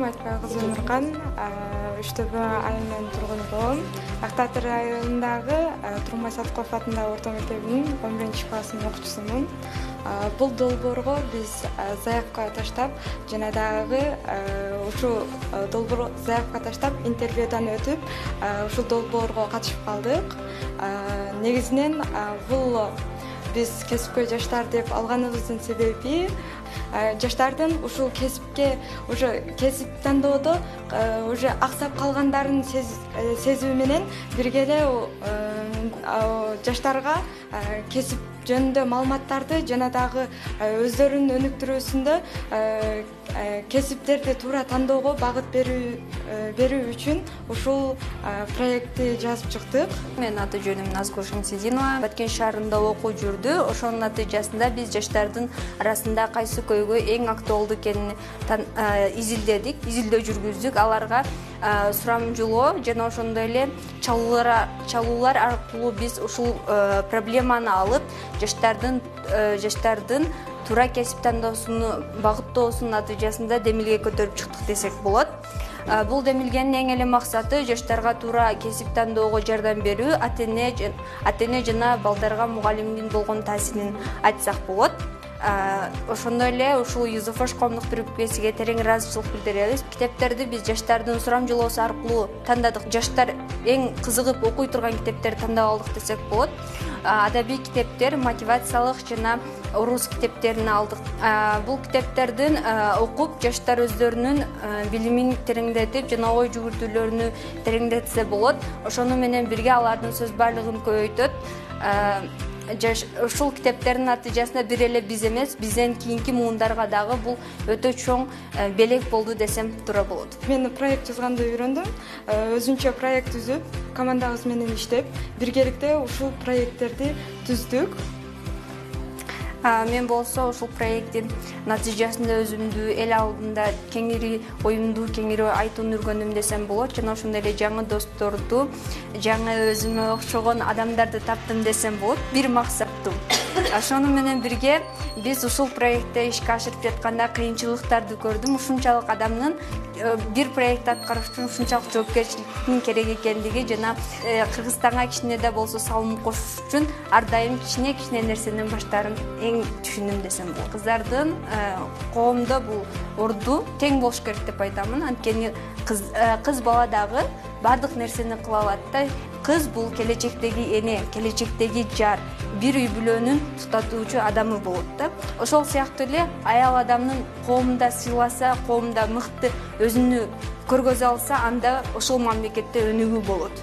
Айтбай кызы Өмүркан, Үчтөбө айылынын тургуну болом. Актаатыр районундагы Турмай Сатков атындагы орто мектебинин 11-классынын окуучусумун. Бул долбоорго биз заявка таштап, жана дагы ушул долбоор заявка таштап, интервьюдан өтүп, ушул долбоорго катышып калдык. Негизинен бул биз кесипкөй жаштар деп алганыбыздын себеби жаштардын ушул кесипке уже кесип тандоодо уже аксап калгандарын сезүү менен бирге эле жаштарга кесип жөнүндө маалыматтарды жана дагы өздөрүнүн өнүктүрүүсүндө кесиптерди туура тандоого багыт берүү үчүн ушул проектти жазып чыктык. Мен аты жөнүм Назгүл Шамсидинова. Баткен шаарында окуу жүрдү. Ошонун натыйжасында биз жаштардын арасында кайсы көйгөй эң актуалдуу экенин изилдедик, изилдөө жүргүздүк. Аларга сурамжылоо жана ошондой эле чалуулар аркылуу биз ушул проблеманы алып, жаштардын туура кесип тандоосуну багыттоосунун натыйжасында демилге көтөрүп чыктык десек болот. Бул демилгенин эң эле максаты жаштарга туура кесип тандоого жардам берүү, ата эне жана балдарга мугалимдин болгон таасирин айтсак болот. Ошондой эле ушул ЮЗФШ коомдук бирикмесиге терең ыраазычылык билдиребиз. Китептерди биз жаштардын сурамжылоосу аркылуу тандадык. Жаштар эң кызыгып окуй турган китептерди тандап алдык десек болот. Адабий китептер, мотивациялык жана орус китептерин алдык. Бул китептердин окуп жаштар өздөрүнүн билимин тереңдетип жана ой жүгүртүүлөрүнү тереңдетсе болот. Ошону менен бирге алардын сөз баардыгын көбөйтөт. Ушул китептердин натыйжасында бир эле биз эмес, бизден кийинки муундарга дагы бул өтө чоң белек болду десем туура болот. Мен проект жазганды үйрөндүм. Өзүнчө проект түзүп, командабыз менен иштеп, биргеликте ушул проекттерди түздүк. Мен болсо ушул проекттин натыйжасында өзүмдү эл алдында кеңири оюмду, кеңири айтууну үйрөнгөнүм десем болот. Жана ошондой эле жаңы досторду, жаңы өзүмө окшогон адамдарды таптым десем болот. Бир максаттуу. Ошону менен бирге биз ушул проектте ишке ашырып жатканда кыйынчылыктарды көрдүм. Ушунчалык адамдын бир проект аткарыш үчүн ушунчалык жоопкерчиликтин керек экендиги жана Кыргызстанга кичине да болсо салым кошуш үчүн ар дайым кичине нерсенин баштарын эң түшүнүм десем болот. Кыздардын коомдо бул орду тең болуш керек деп айтамын. Анткени кыз бала дагы бардык нерсени кыла алат да. Кыз бул келечектеги эне, келечектеги жар, бир үй бүлөнүн тутатуучу адамы болот да. Ошол сыяктуу эле аял адамдын коомдо сыйласа, коомдо мыкты өзүнү көргөзө алса, анда ошол мамлекетте өнүгүү болот.